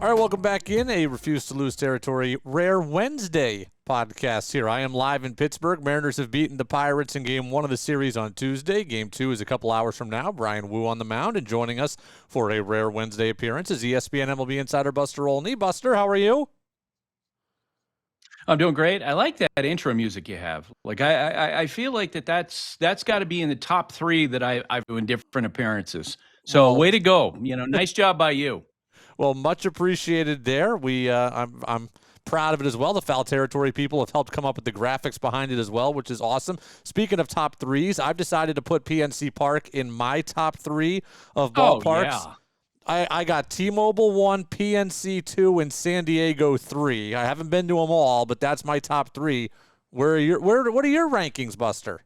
All right, welcome back in a Refuse to Lose Territory Rare Wednesday podcast here. I am live in Pittsburgh. Mariners have beaten the Pirates in Game 1 of the series on Tuesday. Game 2 is a couple hours from now. Brian Wu on the mound, and joining us for a Rare Wednesday appearance is ESPN MLB insider Buster Olney. Buster, how are you? I'm doing great. I like that intro music you have. Like I feel like that's got to be in the top 3 that I've do in different appearances. So way to go. Nice job by you. Well, much appreciated there. I'm proud of it as well. The Foul Territory people have helped come up with the graphics behind it as well, which is awesome. Speaking of top 3s, I've decided to put PNC Park in my top 3 of ballparks. Oh, yeah. I got T-Mobile 1, PNC 2, and San Diego 3. I haven't been to them all, but that's my top 3. What are your rankings, Buster?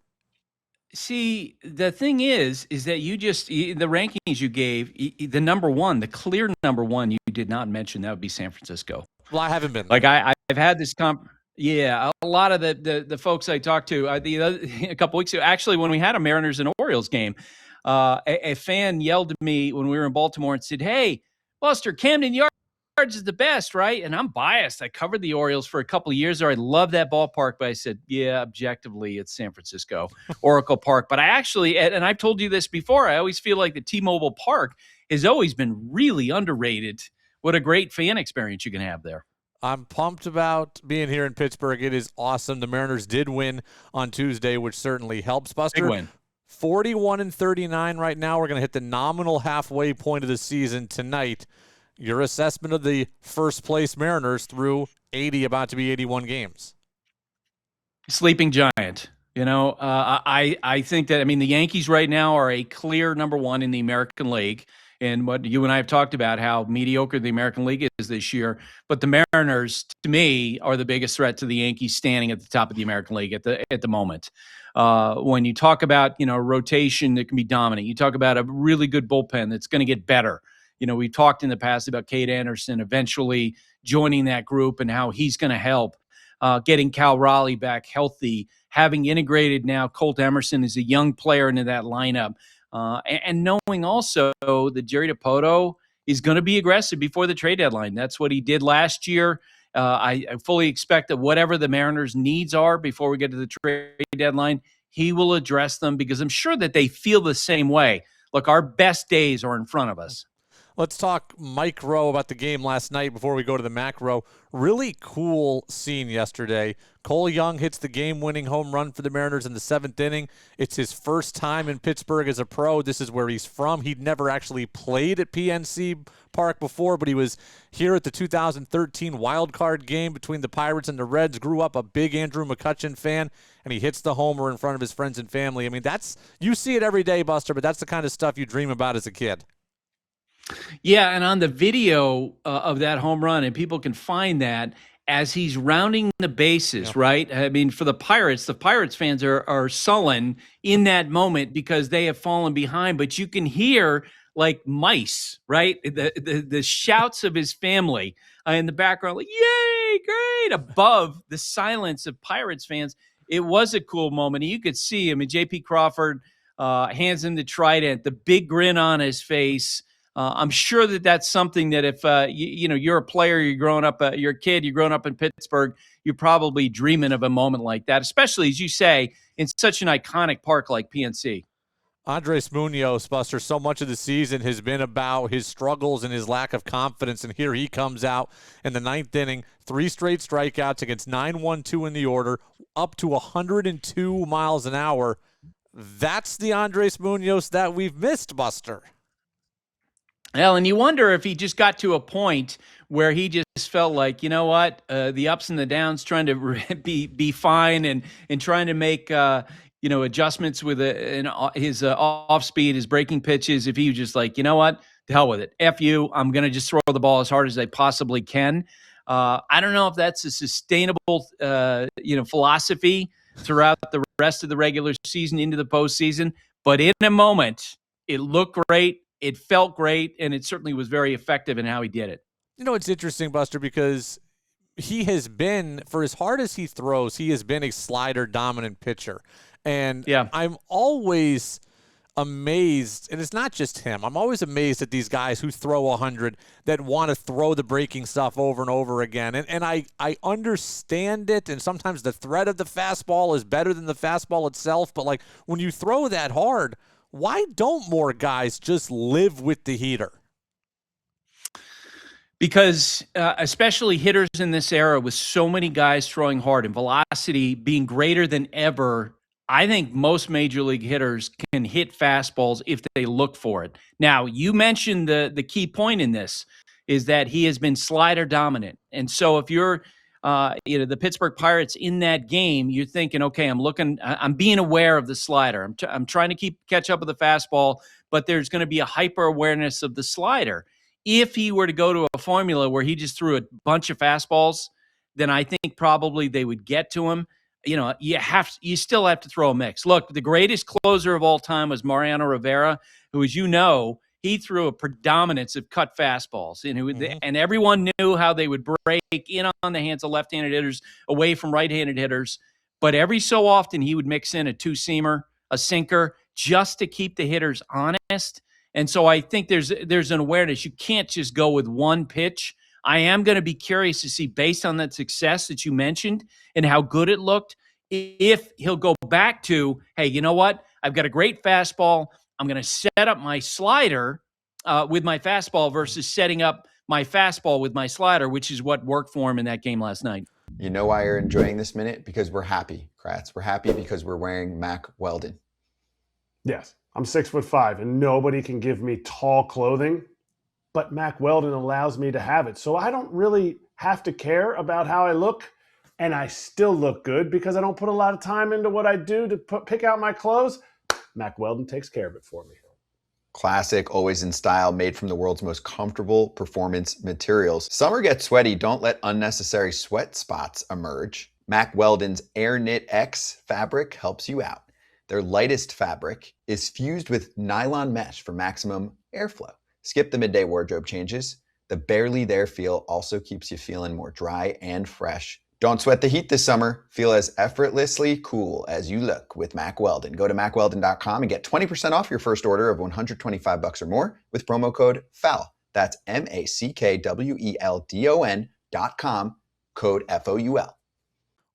See, the thing is that the rankings you gave, the number 1, the clear number 1, you did not mention. That would be San Francisco. Well, I haven't been. Like I've had this yeah, a lot of the folks I talked to a couple weeks ago, actually, when we had a Mariners and Orioles game, a fan yelled at me when we were in Baltimore and said, "Hey, Buster, Camden Yards is the best, right?" And I'm biased. I covered the Orioles for a couple of years there. I love that ballpark, but I said, yeah, objectively, it's San Francisco, Oracle Park. But I actually, and I've told you this before, I always feel like the T-Mobile Park has always been really underrated. What a great fan experience you can have there. I'm pumped about being here in Pittsburgh. It is awesome. The Mariners did win on Tuesday, which certainly helps. Buster, big win. 41-39 right now. We're going to hit the nominal halfway point of the season tonight. Your assessment of the first-place Mariners through about to be 81 games. Sleeping giant. I think that, the Yankees right now are a clear number 1 in the American League. And what you and I have talked about, how mediocre the American League is this year. But the Mariners, to me, are the biggest threat to the Yankees standing at the top of the American League at the moment. When you talk about, rotation that can be dominant, you talk about a really good bullpen that's going to get better. We've talked in the past about Colt Emerson eventually joining that group and how he's going to help getting Cal Raleigh back healthy, having integrated now Colt Emerson as a young player into that lineup, and knowing also that Jerry Dipoto is going to be aggressive before the trade deadline. That's what he did last year. I fully expect that whatever the Mariners' needs are before we get to the trade deadline, he will address them, because I'm sure that they feel the same way. Look, our best days are in front of us. Let's talk micro about the game last night before we go to the macro. Really cool scene yesterday. Cole Young hits the game-winning home run for the Mariners in the 7th inning. It's his first time in Pittsburgh as a pro. This is where he's from. He'd never actually played at PNC Park before, but he was here at the 2013 wild card game between the Pirates and the Reds. Grew up a big Andrew McCutchen fan, and he hits the homer in front of his friends and family. You see it every day, Buster, but that's the kind of stuff you dream about as a kid. Yeah, and on the video of that home run, and people can find that as he's rounding the bases, right? For the Pirates fans are sullen in that moment because they have fallen behind, but you can hear like mice, right? The shouts of his family in the background, like, yay, great, above the silence of Pirates fans. It was a cool moment. You could see him, and J.P. Crawford hands him the trident, the big grin on his face. I'm sure that that's something that if you're a player, you're a kid, you're growing up in Pittsburgh, you're probably dreaming of a moment like that, especially, as you say, in such an iconic park like PNC. Andres Munoz, Buster, so much of the season has been about his struggles and his lack of confidence, and here he comes out in the 9th inning, 3 straight strikeouts against 9-1-2 in the order, up to 102 miles an hour. That's the Andres Munoz that we've missed, Buster. Well, and you wonder if he just got to a point where he just felt like, you know what, the ups and the downs, trying to be fine and trying to make adjustments with his off speed, his breaking pitches. If he was just like, you know what, to hell with it, F you, I'm going to just throw the ball as hard as I possibly can. I don't know if that's a sustainable philosophy throughout the rest of the regular season into the postseason. But in a moment, it looked great. It felt great, and it certainly was very effective in how he did it. It's interesting, Buster, because he has been, for as hard as he throws, he has been a slider-dominant pitcher. And I'm always amazed, and it's not just him. I'm always amazed at these guys who throw 100 that want to throw the breaking stuff over and over again. And I understand it, and sometimes the threat of the fastball is better than the fastball itself. But, like, when you throw that hard, why don't more guys just live with the heater? Because especially hitters in this era with so many guys throwing hard and velocity being greater than ever, I think most major league hitters can hit fastballs if they look for it. Now, you mentioned the key point in this is that he has been slider dominant. And so if you're the Pittsburgh Pirates in that game, you're thinking, okay, I'm being aware of the slider. I'm trying to catch up with the fastball, but there's going to be a hyper awareness of the slider. If he were to go to a formula where he just threw a bunch of fastballs, then I think probably they would get to him. You still have to throw a mix. Look, the greatest closer of all time was Mariano Rivera, who, as you know, he threw a predominance of cut fastballs, and everyone knew how they would break in on the hands of left-handed hitters, away from right-handed hitters. But every so often, he would mix in a two-seamer, a sinker, just to keep the hitters honest. And so I think there's an awareness. You can't just go with one pitch. I am going to be curious to see, based on that success that you mentioned and how good it looked, if he'll go back to, hey, you know what? I've got a great fastball. I'm going to set up my slider with my fastball versus setting up my fastball with my slider, which is what worked for him in that game last night. You know why you're enjoying this minute? Because we're happy, Kratz. We're happy because we're wearing Mack Weldon. Yes, I'm 6'5", and nobody can give me tall clothing, but Mack Weldon allows me to have it. So I don't really have to care about how I look, and I still look good because I don't put a lot of time into what I do to pick out my clothes. Mack Weldon takes care of it for me. Classic, always in style, made from the world's most comfortable performance materials. Summer gets sweaty, don't let unnecessary sweat spots emerge. Mack Weldon's Air Knit X fabric helps you out. Their lightest fabric is fused with nylon mesh for maximum airflow. Skip the midday wardrobe changes. The barely there feel also keeps you feeling more dry and fresh. Don't sweat the heat this summer. Feel as effortlessly cool as you look with Mack Weldon. Go to mackweldon.com and get 20% off your first order of $125 or more with promo code FOUL. That's MackWeldon.com, code FOUL.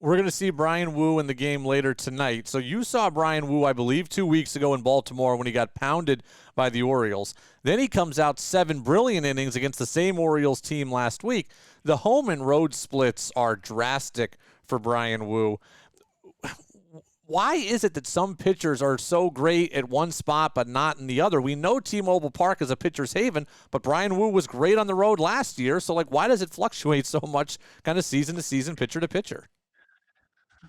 We're going to see Bryan Woo in the game later tonight. So you saw Bryan Woo, I believe, 2 weeks ago in Baltimore when he got pounded by the Orioles. Then he comes out 7 brilliant innings against the same Orioles team last week. The home and road splits are drastic for Bryan Woo. Why is it that some pitchers are so great at one spot but not in the other? We know T-Mobile Park is a pitcher's haven, but Bryan Woo was great on the road last year. So, why does it fluctuate so much kind of season to season, pitcher to pitcher?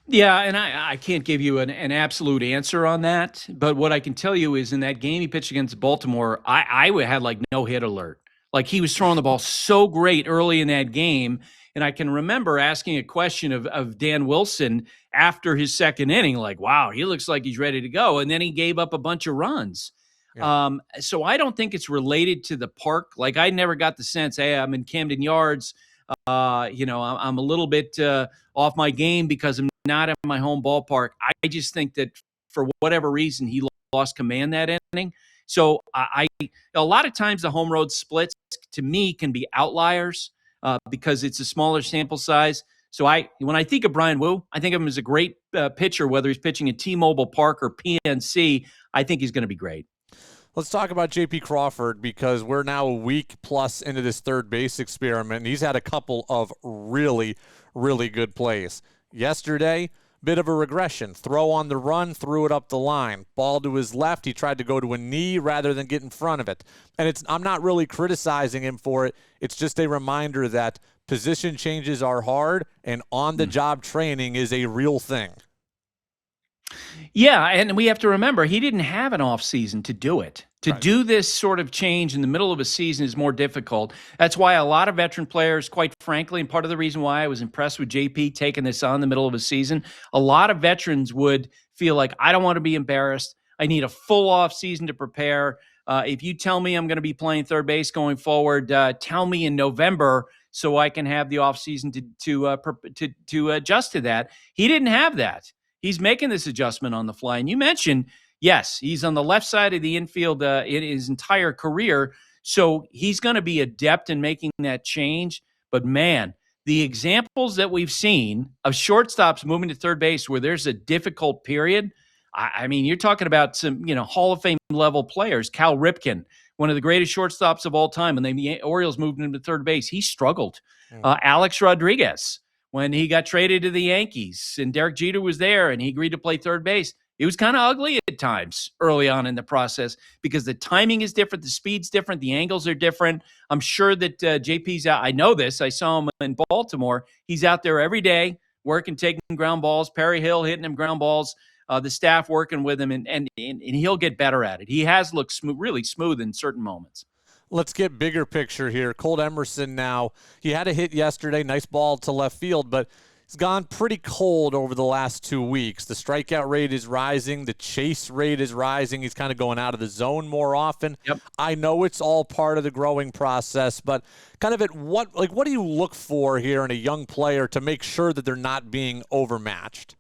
Yeah, and I can't give you an absolute answer on that. But what I can tell you is in that game he pitched against Baltimore, I had no hit alert. He was throwing the ball so great early in that game. And I can remember asking a question of Dan Wilson after his second inning, wow, he looks like he's ready to go. And then he gave up a bunch of runs. Yeah. So I don't think it's related to the park. I never got the sense, hey, I'm in Camden Yards. I'm a little bit off my game because I'm not at my home ballpark. I just think that for whatever reason, he lost command that inning. So a lot of times the home road splits to me can be outliers because it's a smaller sample size. So when I think of Bryan Woo, I think of him as a great pitcher, whether he's pitching at T-Mobile Park or PNC. I think he's going to be great. Let's talk about J.P. Crawford because we're now a week plus into this third base experiment, and he's had a couple of really, really good plays. Yesterday, bit of a regression. Throw on the run, threw it up the line. Ball to his left, he tried to go to a knee rather than get in front of it. And I'm not really criticizing him for it. It's just a reminder that position changes are hard and on-the-job training is a real thing. Yeah, and we have to remember, he didn't have an off season to do it. To do this sort of change in the middle of a season is more difficult. That's why a lot of veteran players, quite frankly, and part of the reason why I was impressed with JP taking this on in the middle of a season, a lot of veterans would feel like, I don't want to be embarrassed. I need a full off season to prepare. If you tell me I'm going to be playing third base going forward, tell me in November so I can have the off season to adjust to that. He didn't have that. He's making this adjustment on the fly. And you mentioned, Yes, he's on the left side of the infield in his entire career, so he's going to be adept in making that change. But man, the examples that we've seen of shortstops moving to third base where there's a difficult period, I mean, you're talking about some, Hall of Fame level players. Cal Ripken, one of the greatest shortstops of all time, when the Orioles moved him to third base, he struggled. Alex Rodriguez, when he got traded to the Yankees and Derek Jeter was there and he agreed to play third base, it was kind of ugly at times early on in the process because the timing is different, the speed's different, the angles are different. I'm sure that JP's out. I know this. I saw him in Baltimore. He's out there every day working, taking ground balls. Perry Hill hitting him ground balls. The staff working with him, and he'll get better at it. He has looked really smooth in certain moments. Let's get bigger picture here. Colt Emerson now, he had a hit yesterday, nice ball to left field, but he's gone pretty cold over the last 2 weeks. The strikeout rate is rising. The chase rate is rising. He's kind of going out of the zone more often. Yep. I know it's all part of the growing process, but kind of what do you look for here in a young player to make sure that they're not being overmatched?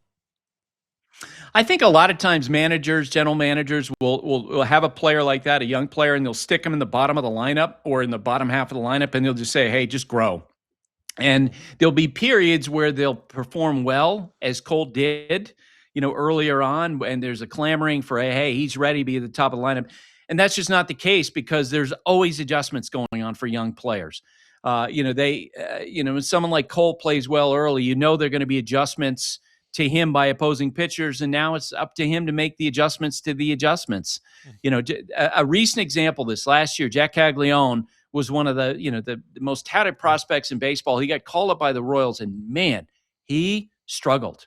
I think a lot of times general managers will have a player like that, a young player, and they'll stick him in the bottom of the lineup or in the bottom half of the lineup, and they'll just say, hey, just grow. And there'll be periods where they'll perform well, as Colt did, earlier on, and there's a clamoring for, hey, he's ready to be at the top of the lineup. And that's just not the case because there's always adjustments going on for young players. When someone like Colt plays well early, they're going to be adjustments to him by opposing pitchers, and now it's up to him to make the adjustments to the adjustments. A recent example this last year, Jack Caglione was one of the most touted prospects in baseball. He got called up by the Royals, and man, he struggled,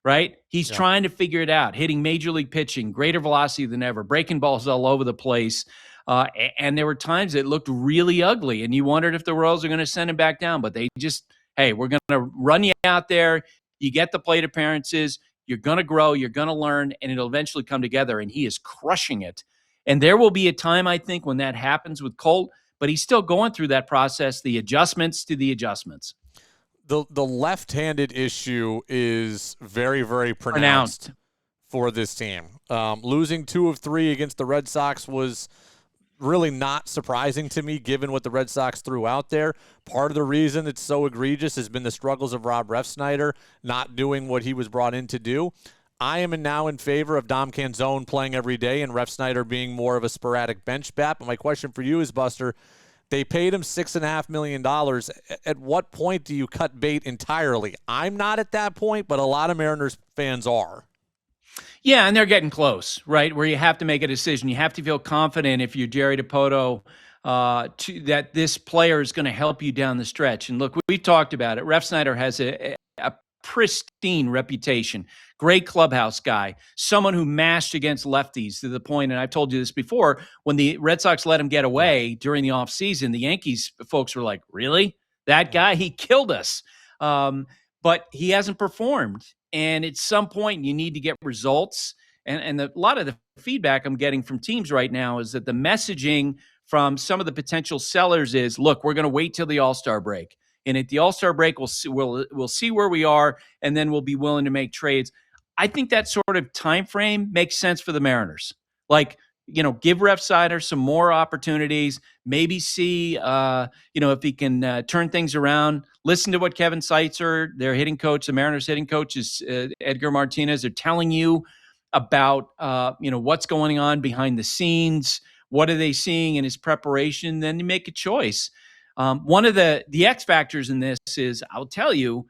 right? He's trying to figure it out, hitting major league pitching, greater velocity than ever, breaking balls all over the place. And there were times it looked really ugly, and you wondered if the Royals are going to send him back down, but they just, hey, we're going to run you out there. You get the plate appearances, you're going to grow, you're going to learn, and it'll eventually come together, and he is crushing it. And there will be a time, I think, when that happens with Colt, but he's still going through that process, the adjustments to the adjustments. The left-handed issue is very, very pronounced for this team. Losing 2 of 3 against the Red Sox was really not surprising to me, given what the Red Sox threw out there. Part of the reason it's so egregious has been the struggles of Rob Refsnyder not doing what he was brought in to do. I am now in favor of Dom Canzone playing every day and Refsnyder being more of a sporadic bench bat. But my question for you is, Buster, they paid him $6.5 million. At what point do you cut bait entirely? I'm not at that point, but a lot of Mariners fans are. Yeah, and they're getting close, right, where you have to make a decision. You have to feel confident if you're Jerry Dipoto that this player is going to help you down the stretch. And look, we've talked about it. Refsnyder has a pristine reputation, great clubhouse guy, someone who mashed against lefties to the point, and I've told you this before, when the Red Sox let him get away during the offseason, the Yankees folks were like, really? That guy? He killed us. But he hasn't performed. And at some point, you need to get results. And a lot of the feedback I'm getting from teams right now is that the messaging from some of the potential sellers is, look, we're going to wait till the All-Star break. And at the All-Star break, we'll see where we are, and then we'll be willing to make trades. I think that sort of time frame makes sense for the Mariners. Like, give Refsnyder some more opportunities, maybe see, if he can turn things around. Listen to what Kevin Seitzer, their hitting coach, the Mariners hitting coach, is Edgar Martinez, are telling you about, what's going on behind the scenes. What are they seeing in his preparation? Then you make a choice. One of the X factors in this is, I'll tell you,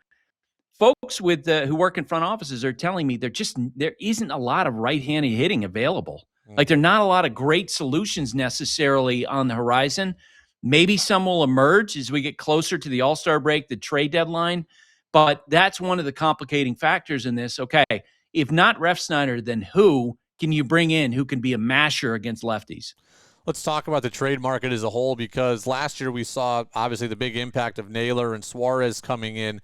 folks who work in front offices are telling me there isn't a lot of right-handed hitting available. Like, there are not a lot of great solutions necessarily on the horizon. Maybe some will emerge as we get closer to the All-Star break, the trade deadline. But that's one of the complicating factors in this. Okay, if not Refsnyder, then who can you bring in who can be a masher against lefties? Let's talk about the trade market as a whole, because last year we saw, obviously, the big impact of Naylor and Suarez coming in.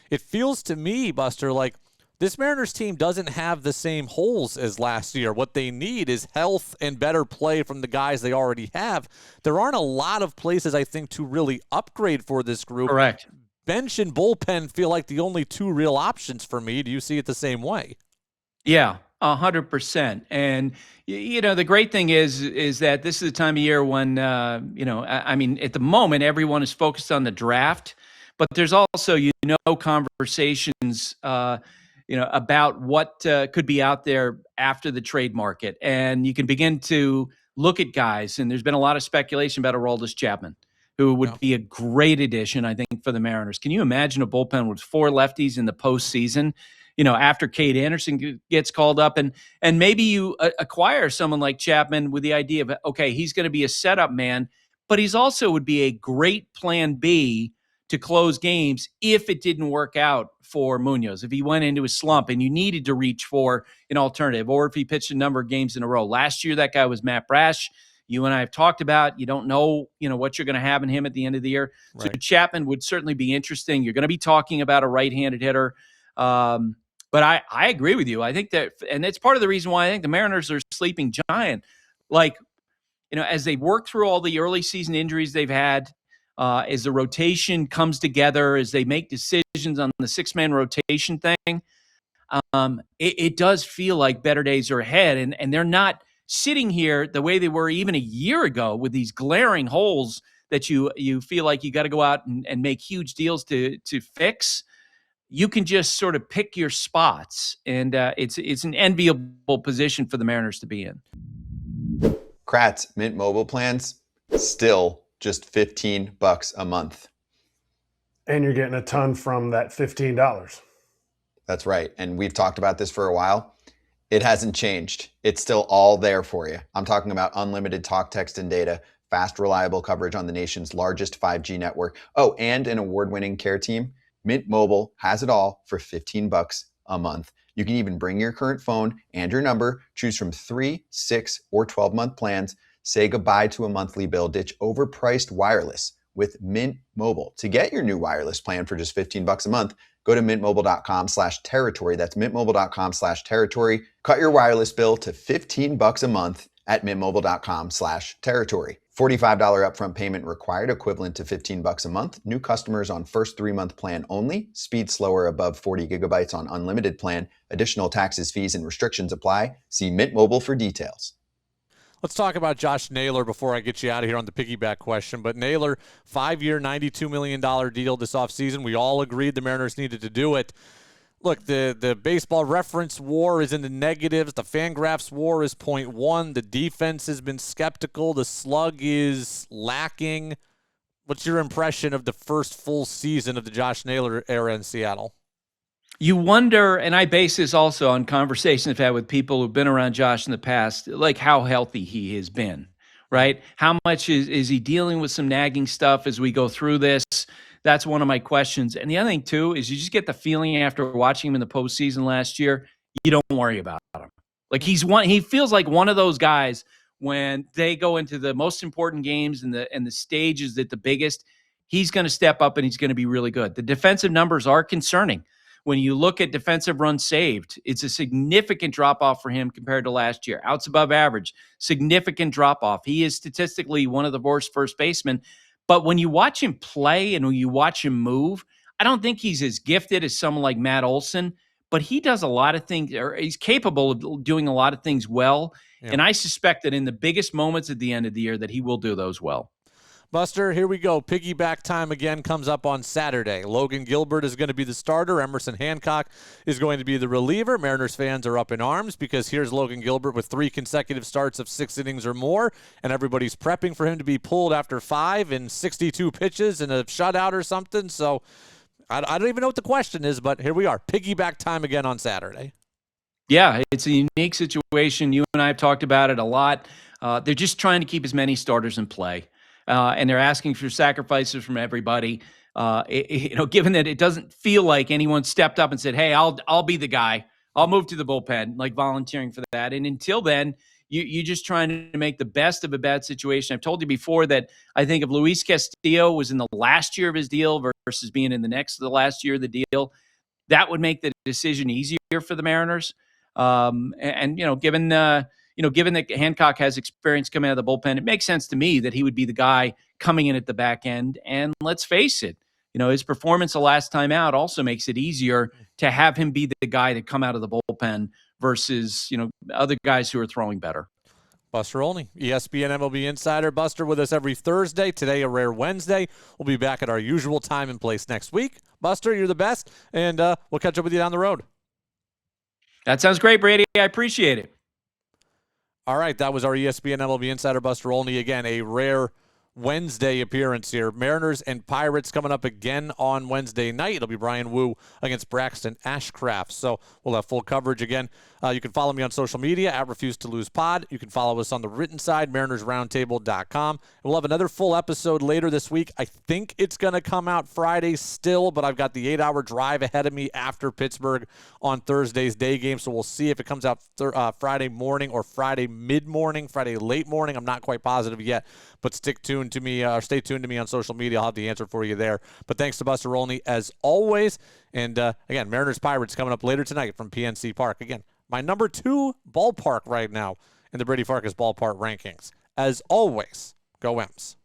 It feels to me, Buster, like this Mariners team doesn't have the same holes as last year. What they need is health and better play from the guys they already have. There aren't a lot of places, I think, to really upgrade for this group. Correct. Bench and bullpen feel like the only 2 real options for me. Do you see it the same way? Yeah. 100%. And the great thing is that this is the time of year when I mean, at the moment, everyone is focused on the draft, but there's also conversations about what could be out there after the trade market, and you can begin to look at guys. And there's been a lot of speculation about Aroldis Chapman, who would be a great addition, I think, for the Mariners. Can you imagine a bullpen with 4 lefties in the postseason? After Colt Emerson gets called up, and maybe you acquire someone like Chapman with the idea of, okay, he's going to be a setup man, but he's also would be a great plan B to close games if it didn't work out for Munoz, if he went into a slump and you needed to reach for an alternative, or if he pitched a number of games in a row. Last year, that guy was Matt Brash. You and I have talked about, you don't know, what you're going to have in him at the end of the year. Right. So Chapman would certainly be interesting. You're going to be talking about a right-handed hitter. But I agree with you. I think that, and it's part of the reason why I think the Mariners are sleeping giant. Like, as they work through all the early season injuries they've had, as the rotation comes together, as they make decisions on the 6-man rotation thing, it does feel like better days are ahead. And they're not sitting here the way they were even a year ago with these glaring holes that you feel like you got to go out and make huge deals to fix. You can just sort of pick your spots, and it's an enviable position for the Mariners to be in. Kratz, Mint Mobile plans, still just $15 a month. And you're getting a ton from that $15. That's right. And we've talked about this for a while. It hasn't changed. It's still all there for you. I'm talking about unlimited talk, text, and data, fast, reliable coverage on the nation's largest 5G network. Oh, and an award-winning care team. Mint Mobile has it all for $15 a month. You can even bring your current phone and your number, choose from 3, 6, or 12-month plans, say goodbye to a monthly bill, ditch overpriced wireless with Mint Mobile. To get your new wireless plan for just $15 a month, go to mintmobile.com/territory. That's mintmobile.com/territory. Cut your wireless bill to $15 a month at mintmobile.com/territory. $45 upfront payment required, equivalent to $15 a month. New customers on first 3-month plan only. Speed slower above 40 gigabytes on unlimited plan. Additional taxes, fees, and restrictions apply. See Mint Mobile for details. Let's talk about Josh Naylor before I get you out of here on the piggyback question. But Naylor, 5-year, $92 million deal this offseason. We all agreed the Mariners needed to do it. Look, the baseball reference war is in the negatives. The Fangraphs war is 0.1. The defense has been skeptical. The slug is lacking. What's your impression of the first full season of the Josh Naylor era in Seattle? You wonder, and I base this also on conversations I've had with people who've been around Josh in the past, like how healthy he has been, right? How much is he dealing with some nagging stuff as we go through this? That's one of my questions. And the other thing, too, is you just get the feeling after watching him in the postseason last year, you don't worry about him. Like he feels like one of those guys when they go into the most important games and the stage is at the biggest, he's going to step up and he's going to be really good. The defensive numbers are concerning. When you look at defensive runs saved, it's a significant drop-off for him compared to last year. Outs above average, significant drop-off. He is statistically one of the worst first basemen. But when you watch him play and when you watch him move, I don't think he's as gifted as someone like Matt Olson, but he does a lot of things, or he's capable of doing a lot of things well. Yeah. And I suspect that in the biggest moments at the end of the year that he will do those well. Buster, here we go. Piggyback time again comes up on Saturday. Logan Gilbert is going to be the starter. Emerson Hancock is going to be the reliever. Mariners fans are up in arms because here's Logan Gilbert with 3 consecutive starts of 6 innings or more, and everybody's prepping for him to be pulled after 5 and 62 pitches and a shutout or something. So I don't even know what the question is, but here we are. Piggyback time again on Saturday. Yeah, it's a unique situation. You and I have talked about it a lot. They're just trying to keep as many starters in play. And they're asking for sacrifices from everybody. Given that it doesn't feel like anyone stepped up and said, "Hey, I'll be the guy. I'll move to the bullpen," like volunteering for that. And until then, you're just trying to make the best of a bad situation. I've told you before that I think if Luis Castillo was in the last year of his deal versus being in the last year of the deal, that would make the decision easier for the Mariners. Given that Hancock has experience coming out of the bullpen, it makes sense to me that he would be the guy coming in at the back end. And let's face it, his performance the last time out also makes it easier to have him be the guy to come out of the bullpen versus, other guys who are throwing better. Buster Olney, ESPN MLB Insider. Buster with us every Thursday. Today, a rare Wednesday. We'll be back at our usual time and place next week. Buster, you're the best, and we'll catch up with you down the road. That sounds great, Brady. I appreciate it. All right, that was our ESPN MLB Insider, Buster Olney. Again, a rare Wednesday appearance here. Mariners and Pirates coming up again on Wednesday night. It'll be Brian Wu against Braxton Ashcraft. So we'll have full coverage again. You can follow me on social media at Refuse to Lose Pod. You can follow us on the written side, marinersroundtable.com. We'll have another full episode later this week. I think it's going to come out Friday still, but I've got the 8-hour drive ahead of me after Pittsburgh on Thursday's day game. So we'll see if it comes out Friday morning or Friday mid-morning, Friday late morning. I'm not quite positive yet, but stay tuned to me on social media. I'll have the answer for you there. But thanks to Buster Olney as always. And again, Mariners Pirates coming up later tonight from PNC Park. Again, my number 2 ballpark right now in the Brady Farkas ballpark rankings. As always, go M's.